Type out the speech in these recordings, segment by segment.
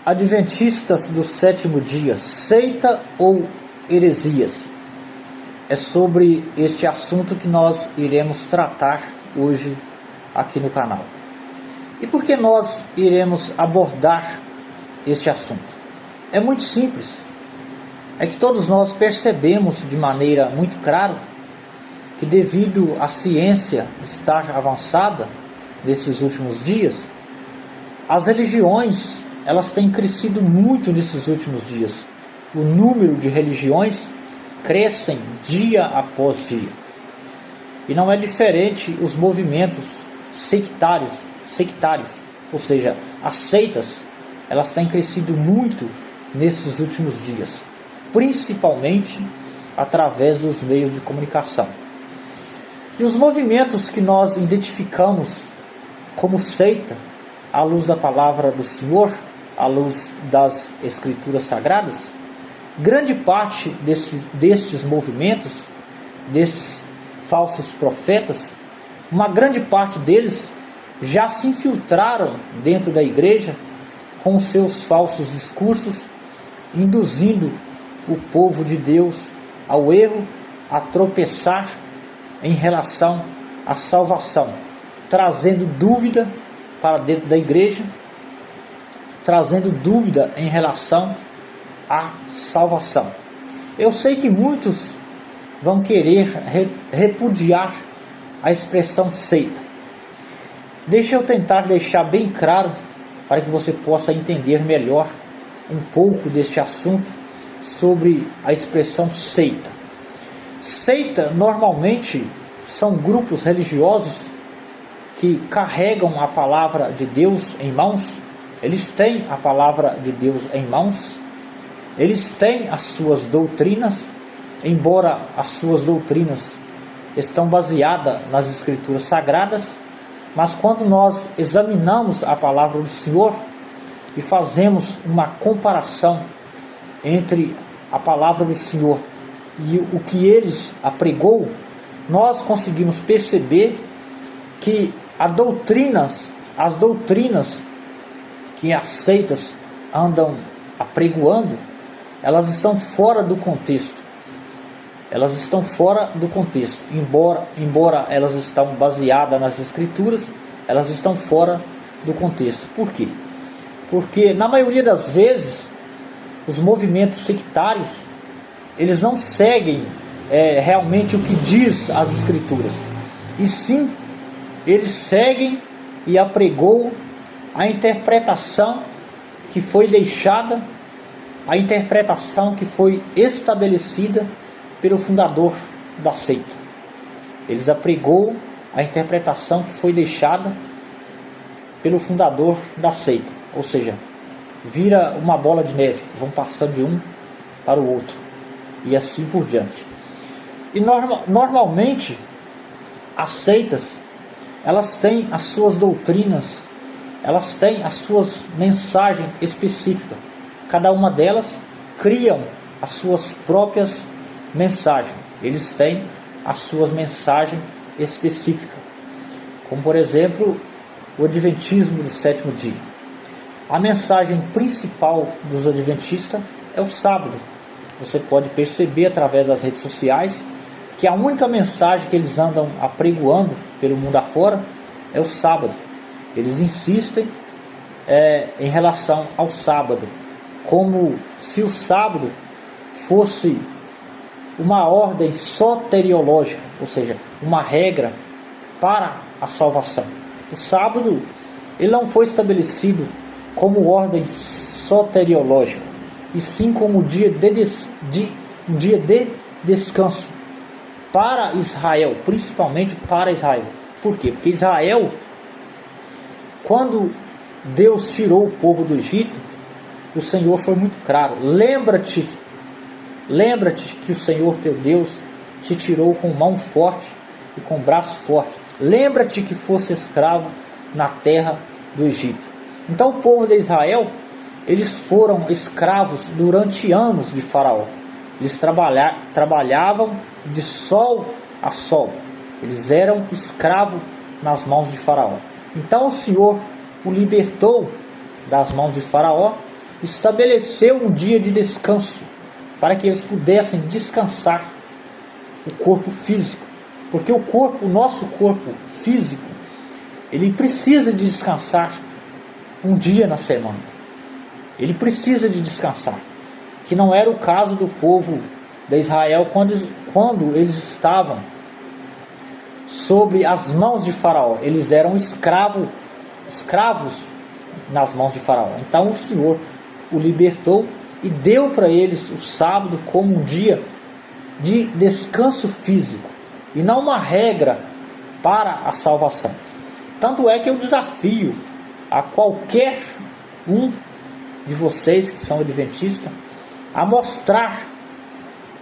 Adventistas do sétimo dia, seita ou heresias? É sobre este assunto que nós iremos tratar hoje aqui no canal. E por que nós iremos abordar este assunto? É muito simples. É que todos nós percebemos de maneira muito clara que, devido à ciência estar avançada nesses últimos dias, as religiões elas têm crescido muito nesses últimos dias. O número de religiões crescem dia após dia. E não é diferente os movimentos sectários, ou seja, as seitas, elas têm crescido muito nesses últimos dias, principalmente através dos meios de comunicação. E os movimentos que nós identificamos como seita, à luz da palavra do Senhor, à luz das Escrituras Sagradas, grande parte destes movimentos, destes falsos profetas, uma grande parte deles já se infiltraram dentro da igreja com seus falsos discursos, induzindo o povo de Deus ao erro, a tropeçar em relação à salvação, trazendo dúvida para dentro da igreja, trazendo dúvida em relação à salvação. Eu sei que muitos vão querer repudiar a expressão seita. Deixa eu tentar deixar bem claro para que você possa entender melhor um pouco deste assunto sobre a expressão seita. Seita normalmente são grupos religiosos que carregam a palavra de Deus em mãos. Eles têm a palavra de Deus em mãos, eles têm as suas doutrinas, embora as suas doutrinas estão baseadas nas Escrituras Sagradas, mas quando nós examinamos a palavra do Senhor e fazemos uma comparação entre a palavra do Senhor e o que eles apregou, nós conseguimos perceber que as doutrinas que as seitas andam apregoando, elas estão fora do contexto. Elas estão fora do contexto. Embora elas estão baseadas nas Escrituras, elas estão fora do contexto. Por quê? Porque na maioria das vezes os movimentos sectários, eles não seguem realmente o que diz as Escrituras, e sim eles seguem e apregou a interpretação que foi deixada, a interpretação que foi estabelecida pelo fundador da seita. Eles apregou a interpretação que foi deixada pelo fundador da seita, ou seja, vira uma bola de neve, vão passando de um para o outro e assim por diante. E normalmente as seitas, elas têm as suas doutrinas, elas têm as suas mensagens específicas. Cada uma delas criam as suas próprias mensagens. Eles têm as suas mensagens específicas. Como por exemplo, o Adventismo do sétimo dia. A mensagem principal dos Adventistas é o sábado. Você pode perceber através das redes sociais que a única mensagem que eles andam apregoando pelo mundo afora é o sábado. Eles insistem em relação ao sábado, como se o sábado fosse uma ordem soteriológica, ou seja, uma regra para a salvação. O sábado ele não foi estabelecido como ordem soteriológica, e sim como um dia de descanso para Israel, principalmente para Israel. Por quê? Porque Israel, quando Deus tirou o povo do Egito, o Senhor foi muito claro. Lembra-te que o Senhor teu Deus te tirou com mão forte e com braço forte. Lembra-te que fosse escravo na terra do Egito. Então o povo de Israel, eles foram escravos durante anos de Faraó. Eles trabalhavam de sol a sol. Eles eram escravos nas mãos de Faraó. Então o Senhor o libertou das mãos de Faraó estabeleceu um dia de descanso para que eles pudessem descansar o corpo físico, porque o nosso corpo físico, ele precisa de descansar um dia na semana. Ele precisa de descansar, que não era o caso do povo de Israel quando eles estavam sobre as mãos de Faraó. Eles eram escravos nas mãos de Faraó. Então o Senhor o libertou e deu para eles o sábado como um dia de descanso físico e não uma regra para a salvação. Tanto é que eu desafio a qualquer um de vocês que são adventistas a mostrar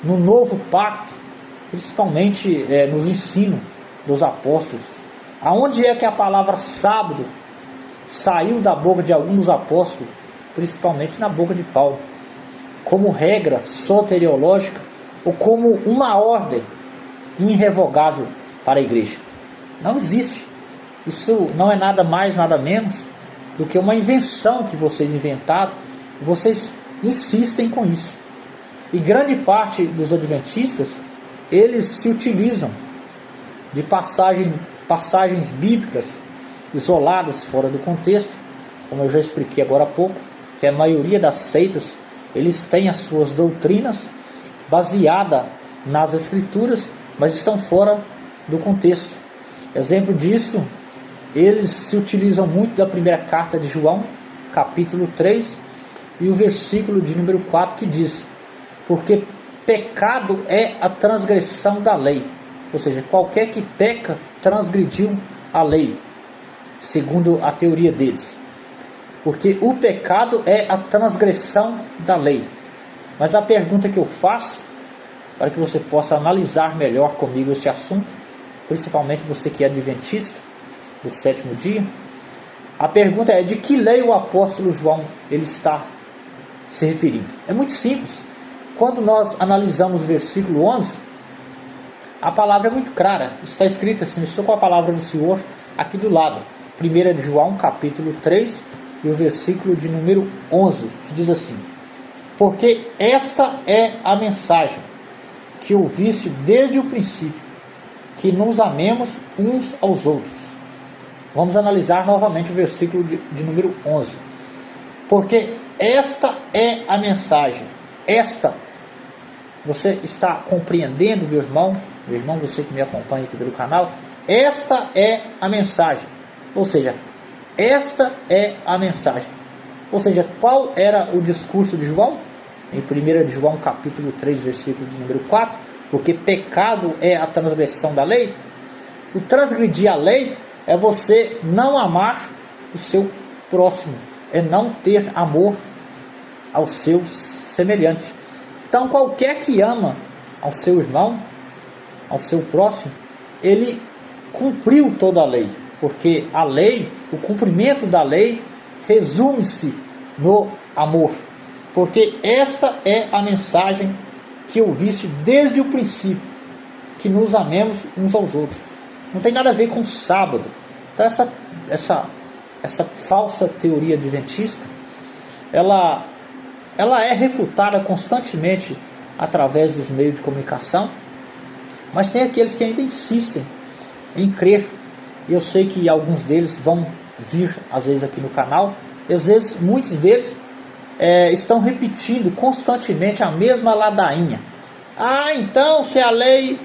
no novo pacto, principalmente nos ensinos dos apóstolos, aonde é que a palavra sábado saiu da boca de alguns dos apóstolos, principalmente na boca de Paulo, como regra soteriológica ou como uma ordem irrevogável para a igreja. Não existe. Isso não é nada mais, nada menos do que uma invenção que vocês inventaram. Vocês insistem com isso. E grande parte dos adventistas, eles se utilizam de passagens bíblicas isoladas fora do contexto, como eu já expliquei agora há pouco, que a maioria das seitas, eles têm as suas doutrinas baseadas nas escrituras, mas estão fora do contexto. Exemplo disso, eles se utilizam muito da primeira carta de João, capítulo 3, e o versículo de número 4, que diz: porque pecado é a transgressão da lei. Ou seja, qualquer que peca, transgrediu a lei, segundo a teoria deles. Porque o pecado é a transgressão da lei. Mas a pergunta que eu faço, para que você possa analisar melhor comigo este assunto, principalmente você que é adventista do sétimo dia, a pergunta é: de que lei o apóstolo João ele está se referindo? É muito simples. Quando nós analisamos o versículo 11, a palavra é muito clara. Está escrito assim, estou com a palavra do Senhor aqui do lado. 1 de João, capítulo 3, e o versículo de número 11, que diz assim: porque esta é a mensagem que ouviste desde o princípio, que nos amemos uns aos outros. Vamos analisar novamente o versículo de número 11. Porque esta é a mensagem. Esta, você está compreendendo, meu irmão, você que me acompanha aqui pelo canal? Esta é a mensagem. Ou seja, esta é a mensagem. Ou seja, qual era o discurso de João? Em 1 de João, capítulo 3, versículo de número 4, porque pecado é a transgressão da lei. O transgredir a lei é você não amar o seu próximo, é não ter amor ao seu semelhante. Então, qualquer que ama ao seu irmão, ao seu próximo, ele cumpriu toda a lei, porque a lei, o cumprimento da lei, resume-se no amor. Porque esta é a mensagem que ouviste desde o princípio, que nos amemos uns aos outros. Não tem nada a ver com sábado. Então essa falsa teoria adventista, ela é refutada constantemente através dos meios de comunicação, mas tem aqueles que ainda insistem em crer. E eu sei que alguns deles vão vir às vezes aqui no canal, e às vezes muitos deles estão repetindo constantemente a mesma ladainha. Então se a lei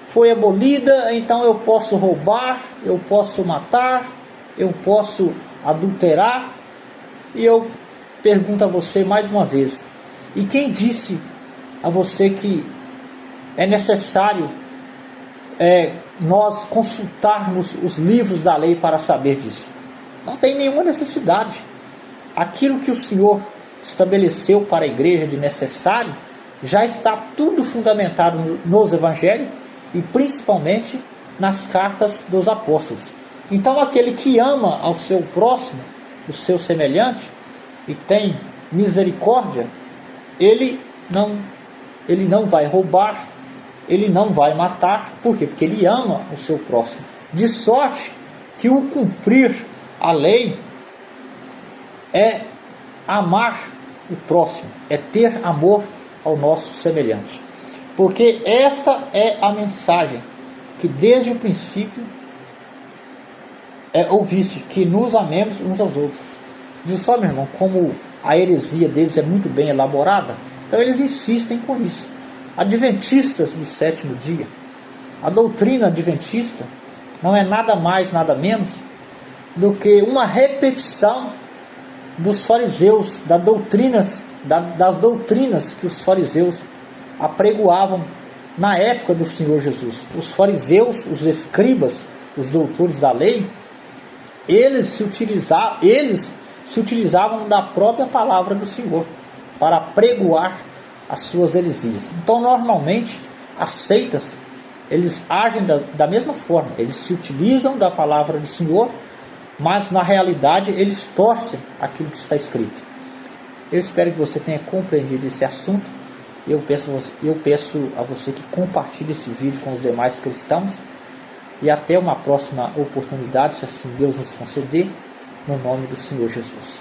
foi abolida, então eu posso roubar, eu posso matar, eu posso adulterar. E eu pergunto a você mais uma vez: e quem disse a você que é necessário nós consultarmos os livros da lei para saber disso? Não tem nenhuma necessidade. Aquilo que o Senhor estabeleceu para a igreja de necessário já está tudo fundamentado nos evangelhos e principalmente nas cartas dos apóstolos. Então aquele que ama ao seu próximo, o seu semelhante, e tem misericórdia, ele não vai roubar, ele não vai matar. Por quê? Porque ele ama o seu próximo. De sorte que o cumprir a lei é amar o próximo, é ter amor ao nosso semelhante. Porque esta é a mensagem que desde o princípio ouviste, que nos amemos uns aos outros. Viu só, meu irmão, como a heresia deles é muito bem elaborada? Então eles insistem com isso. Adventistas do sétimo dia, a doutrina adventista não é nada mais, nada menos do que uma repetição dos fariseus, das doutrinas que os fariseus apregoavam na época do Senhor Jesus. Os fariseus, os escribas, os doutores da lei, eles se utilizavam da própria palavra do Senhor para apregoar as suas heresias. Então, normalmente, as seitas, eles agem da mesma forma. Eles se utilizam da palavra do Senhor, mas na realidade eles torcem aquilo que está escrito. Eu espero que você tenha compreendido esse assunto. Eu peço a você que compartilhe esse vídeo com os demais cristãos. E até uma próxima oportunidade, se assim Deus nos conceder, no nome do Senhor Jesus.